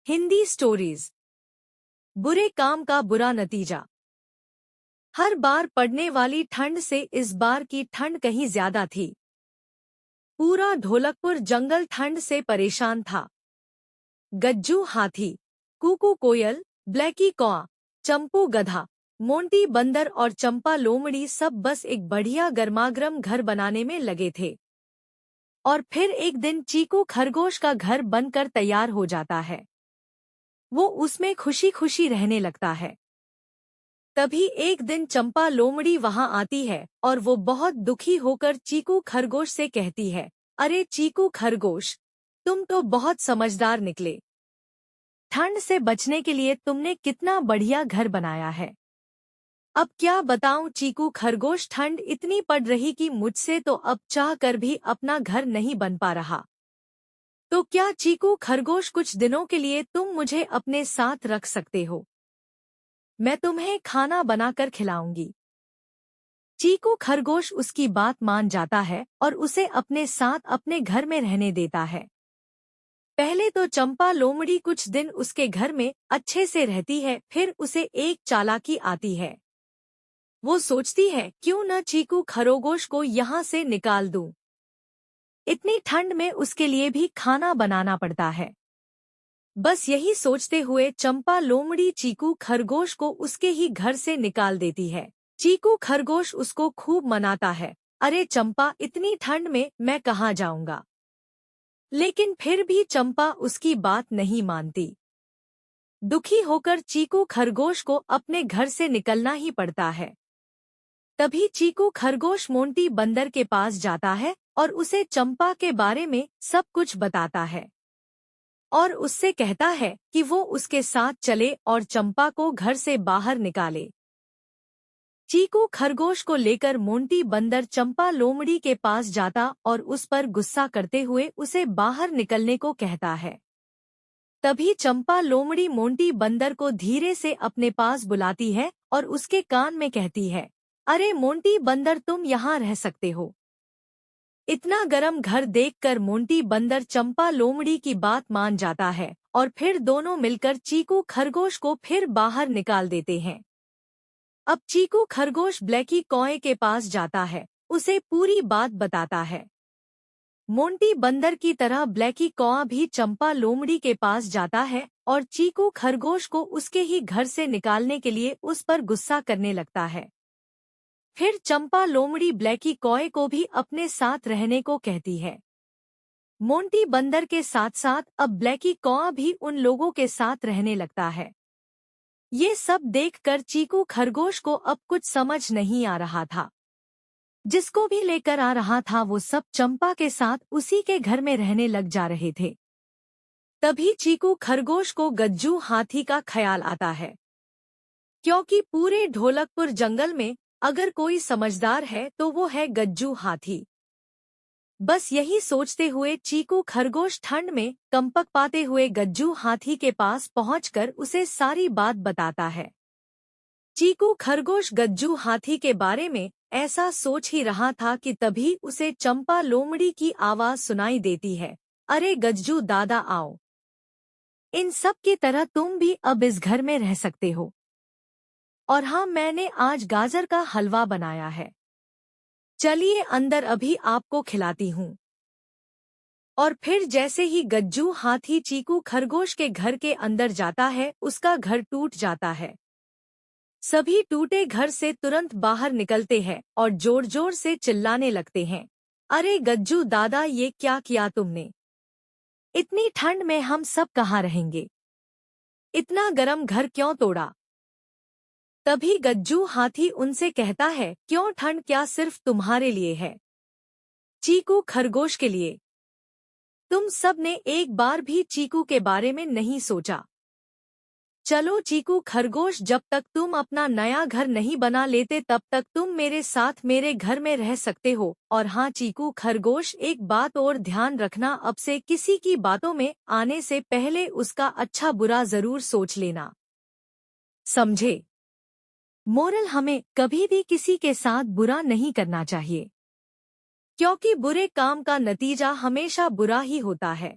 Hindi stories. बुरे काम का बुरा नतीजा। हर बार पड़ने वाली ठंड से इस बार की ठंड कहीं ज्यादा थी। पूरा ढोलकपुर जंगल ठंड से परेशान था। गज्जू हाथी, कूकू कोयल, ब्लैकी कौआ, चंपू गधा, मोंटी बंदर और चंपा लोमड़ी सब बस एक बढ़िया गर्मागर्म घर बनाने में लगे थे। और फिर एक दिन चीकू खरगोश का घर बनकर तैयार हो जाता है। वो उसमें खुशी खुशी रहने लगता है। तभी एक दिन चंपा लोमड़ी वहां आती है और वो बहुत दुखी होकर चीकू खरगोश से कहती है, अरे चीकू खरगोश, तुम तो बहुत समझदार निकले। ठंड से बचने के लिए तुमने कितना बढ़िया घर बनाया है। अब क्या बताऊं चीकू खरगोश, ठंड इतनी पड़ रही कि मुझसे तो अब चाह कर भी अपना घर नहीं बन पा रहा। तो क्या चीकू खरगोश कुछ दिनों के लिए तुम मुझे अपने साथ रख सकते हो? मैं तुम्हें खाना बनाकर खिलाऊंगी। चीकू खरगोश उसकी बात मान जाता है और उसे अपने साथ अपने घर में रहने देता है। पहले तो चंपा लोमड़ी कुछ दिन उसके घर में अच्छे से रहती है, फिर उसे एक चालाकी आती है। वो सोचती है क्यों न चीकू खरगोश को यहाँ से निकाल दूं। इतनी ठंड में उसके लिए भी खाना बनाना पड़ता है। बस यही सोचते हुए चंपा लोमड़ी चीकू खरगोश को उसके ही घर से निकाल देती है। चीकू खरगोश उसको खूब मनाता है, अरे चंपा, इतनी ठंड में मैं कहाँ जाऊंगा। लेकिन फिर भी चंपा उसकी बात नहीं मानती। दुखी होकर चीकू खरगोश को अपने घर से निकलना ही पड़ता है। तभी चीकू खरगोश मोंटी बंदर के पास जाता है और उसे चंपा के बारे में सब कुछ बताता है और उससे कहता है कि वो उसके साथ चले और चंपा को घर से बाहर निकाले। चीकू खरगोश को लेकर मोंटी बंदर चंपा लोमड़ी के पास जाता और उस पर गुस्सा करते हुए उसे बाहर निकलने को कहता है। तभी चंपा लोमड़ी मोंटी बंदर को धीरे से अपने पास बुलाती है और उसके कान में कहती है, अरे मोंटी बंदर, तुम यहाँ रह सकते हो। इतना गर्म घर देखकर मोंटी बंदर चंपा लोमड़ी की बात मान जाता है और फिर दोनों मिलकर चीकू खरगोश को फिर बाहर निकाल देते हैं। अब चीकू खरगोश ब्लैकी कौए के पास जाता है, उसे पूरी बात बताता है। मोंटी बंदर की तरह ब्लैकी कौआ भी चंपा लोमड़ी के पास जाता है और चीकू खरगोश को उसके ही घर से निकालने के लिए उस पर गुस्सा करने लगता है। फिर चंपा लोमड़ी ब्लैकी कौए को भी अपने साथ रहने को कहती है। मोंटी बंदर के साथ साथ अब ब्लैकी कौआ भी उन लोगों के साथ रहने लगता है। ये सब देखकर चीकू खरगोश को अब कुछ समझ नहीं आ रहा था। जिसको भी लेकर आ रहा था वो सब चंपा के साथ उसी के घर में रहने लग जा रहे थे। तभी चीकू खरगोश को गज्जू हाथी का ख्याल आता है, क्योंकि पूरे ढोलकपुर जंगल में अगर कोई समझदार है तो वो है गज्जू हाथी। बस यही सोचते हुए चीकू खरगोश ठंड में कंपक पाते हुए गज्जू हाथी के पास पहुंचकर उसे सारी बात बताता है। चीकू खरगोश गज्जू हाथी के बारे में ऐसा सोच ही रहा था कि तभी उसे चंपा लोमड़ी की आवाज सुनाई देती है, अरे गज्जू दादा, आओ। इन सब की तरह तुम भी अब इस घर में रह सकते हो। और हाँ, मैंने आज गाजर का हलवा बनाया है। चलिए अंदर, अभी आपको खिलाती हूँ। और फिर जैसे ही गज्जू हाथी चीकू खरगोश के घर के अंदर जाता है, उसका घर टूट जाता है। सभी टूटे घर से तुरंत बाहर निकलते हैं और जोर जोर से चिल्लाने लगते हैं, अरे गज्जू दादा, ये क्या किया तुमने? इतनी ठंड में हम सब कहाँ रहेंगे? इतना गर्म घर क्यों तोड़ा? तभी गज्जू हाथी उनसे कहता है, क्यों, ठंड क्या सिर्फ तुम्हारे लिए है? चीकू खरगोश के लिए। तुम सब ने एक बार भी चीकू के बारे में नहीं सोचा। चलो चीकू खरगोश, जब तक तुम अपना नया घर नहीं बना लेते तब तक तुम मेरे साथ मेरे घर में रह सकते हो। और हाँ चीकू खरगोश, एक बात और ध्यान रखना, अब से किसी की बातों में आने से पहले उसका अच्छा बुरा जरूर सोच लेना, समझे? मोरल, हमें कभी भी किसी के साथ बुरा नहीं करना चाहिए, क्योंकि बुरे काम का नतीजा हमेशा बुरा ही होता है।